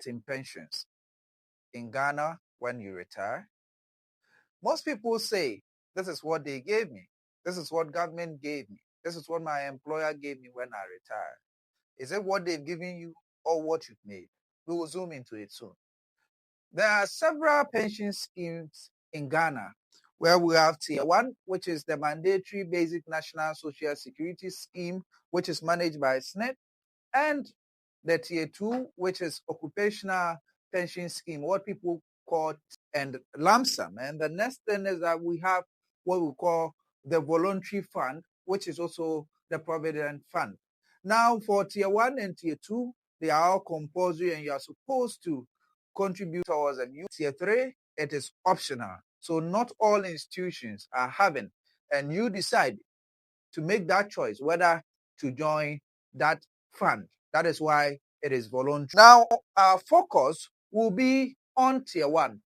in pensions in Ghana when you retire? Most people say, this is what they gave me. This is what government gave me. This is what my employer gave me when I retire. Is it what they've given you or what you've made? We will zoom into it soon. There are several pension schemes in Ghana where we have Tier 1, which is the mandatory basic national social security scheme, which is managed by SSNIT, and the Tier 2, which is occupational pension scheme, what people call and lump sum. And the next thing is that we have what we call the voluntary fund, which is also the provident fund. Now, for Tier 1 and Tier 2, they are all compulsory and you are supposed to contribute towards them. Tier 3, it is optional. So not all institutions are having, and you decide to make that choice whether to join that fund. That is why it is voluntary. Now, our focus will be on Tier 1,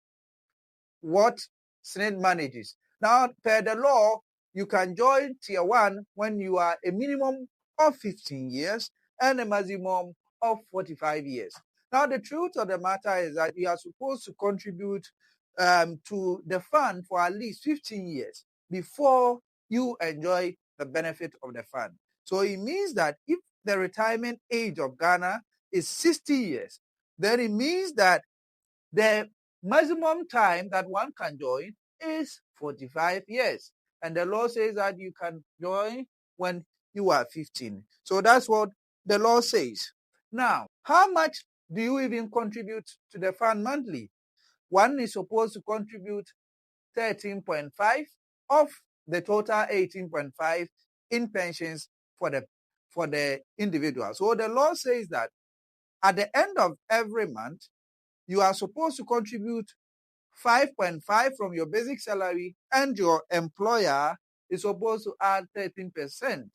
what SSNIT manages. Now, per the law, you can join Tier 1 when you are a minimum of 15 years and a maximum of 45 years. Now, the truth of the matter is that you are supposed to contribute to the fund for at least 15 years before you enjoy the benefit of the fund. So it means that if the retirement age of Ghana is 60 years, then it means that the maximum time that one can join is 45 years. And the law says that you can join when you are 15. So that's what the law says. Now, how much do you even contribute to the fund monthly? One is supposed to contribute 13.5 of the total 18.5 in pensions for the individual. So the law says that at the end of every month, you are supposed to contribute 5.5 from your basic salary, and your employer is supposed to add 13%.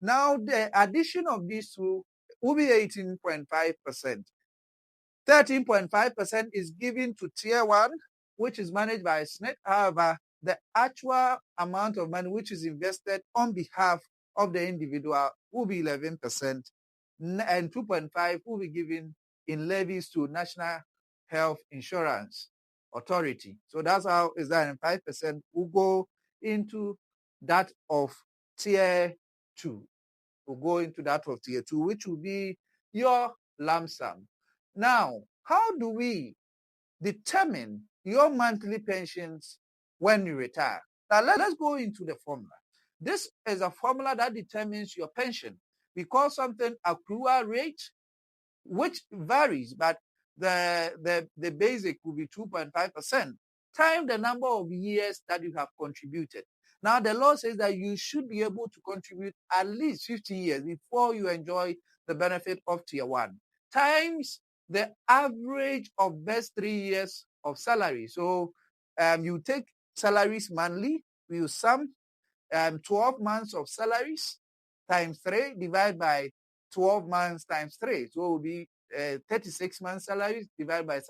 Now, the addition of these two will be 18.5%. 13.5% is given to Tier 1, which is managed by SSNIT. However, the actual amount of money which is invested on behalf of the individual will be 11%, and 2.5 will be given in levies to National Health Insurance Authority. So that's how is that, and 5% will go into that of Tier 2. Will go into that of Tier 2, which will be your lump sum. Now, how do we determine your monthly pensions when you retire? Now, let's go into the formula. This is a formula that determines your pension. We call something accrual rate, which varies, but the basic will be 2.5% times the number of years that you have contributed. Now, the law says that you should be able to contribute at least 50 years before you enjoy the benefit of Tier 1, times the average of best 3 years of salary. So you take salaries monthly, you sum 12 months of salaries times 3 divided by 12 months times 3. So it will be 36 months salaries divided by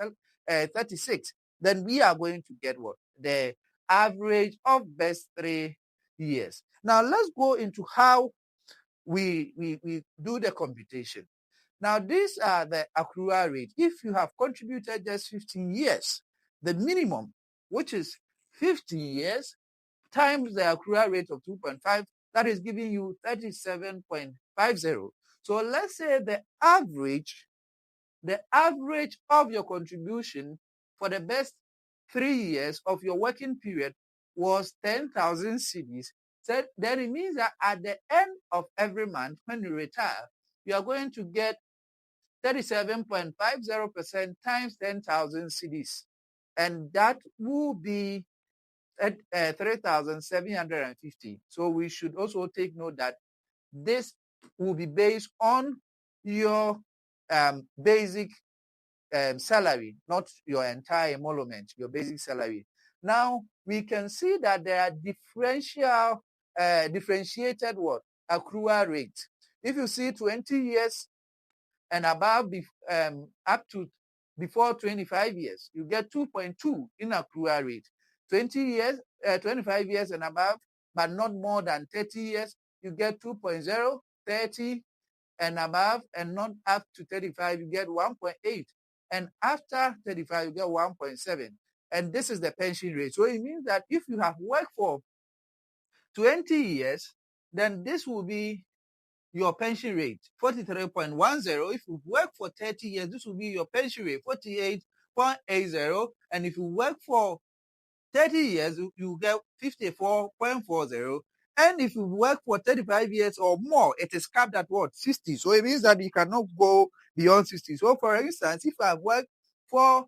36. Then we are going to get what? The average of best 3 years. Now let's go into how we do the computation. Now, these are the accrual rate. If you have contributed just 15 years, the minimum, which is 50 years, times the accrual rate of 2.5, that is giving you 37.50. So let's say the average of your contribution for the best 3 years of your working period was 10,000 cedis. So then it means that at the end of every month, when you retire, you are going to get 37.50% times 10,000 cedis. And that will be at 3,750. So we should also take note that this will be based on your basic salary, not your entire emolument, your basic salary. Now, we can see that there are differentiated accrual rates. If you see 20 years and above, up to before 25 years, you get 2.2 in accrual rate. 25 years and above, but not more than 30 years, you get 2.0, 30 and above, and not up to 35, you get 1.8. And after 35, you get 1.7. And this is the pension rate. So it means that if you have worked for 20 years, then this will be your pension rate, 43.10. If you work for 30 years, this will be your pension rate, 48.80. And if you work for 30 years, you get 54.40. And if you work for 35 years or more, it is capped at what? 60. So it means that you cannot go beyond 60. So for instance, if I work for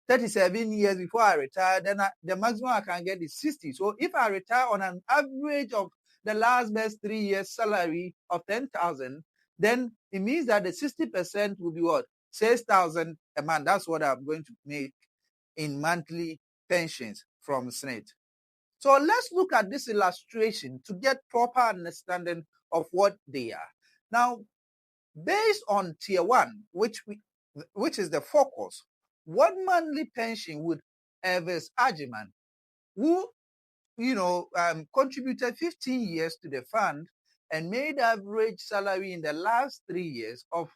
37 years before I retire, then the maximum I can get is 60. So if I retire on an average of the last best 3 years salary of 10,000, then it means that the 60% will be what? 6,000 a month. That's what I'm going to make in monthly pensions from SSNIT. So let's look at this illustration to get proper understanding of what they are. Now, based on tier 1, which is the focus, what monthly pension would Elvis Ajiman, who contributed 15 years to the fund and made average salary in the last 3 years of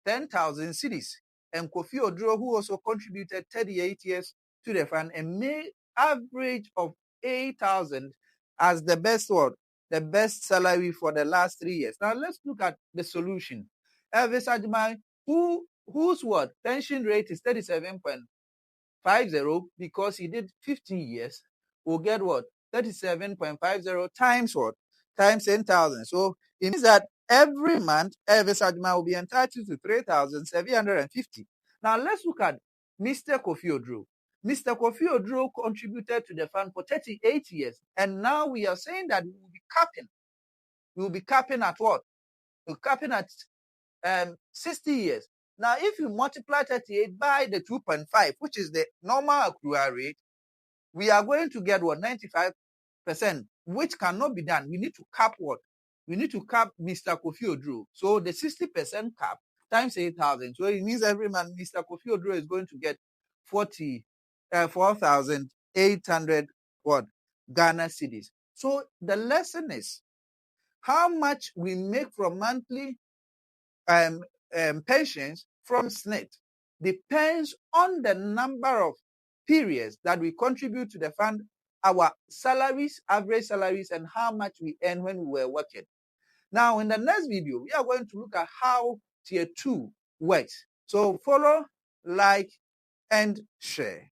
10,000 cedis, and Kofi Oduro, who also contributed 38 years to the fund and made average of 8,000 as the best word, the best salary for the last 3 years. Now let's look at the solution. Elvis Ajiman, whose what pension rate is 37.50 because he did 15 years, will get what? 37.50 times what? Times 10,000. So it means that every month, Elvis Ajiman will be entitled to 3,750. Now let's look at Mr. Kofi Oduro. Mr. Kofi Oduro contributed to the fund for 38 years. And now we are saying that we will be capping. We will be capping at what? We're capping at 60 years. Now, if you multiply 38 by the 2.5, which is the normal accrual rate, we are going to get what? 95%, which cannot be done. We need to cap what? We need to cap Mr. Kofi Oduro. So the 60% cap times 8,000. So it means every month Mr. Kofi Oduro is going to get 4,800 what? Ghana cedis. So the lesson is how much we make from monthly pensions from SSNIT depends on the number of periods that we contribute to the fund, our salaries, average salaries, and how much we earn when we were working. Now, in the next video, we are going to look at how tier 2 works. So follow, like, and share.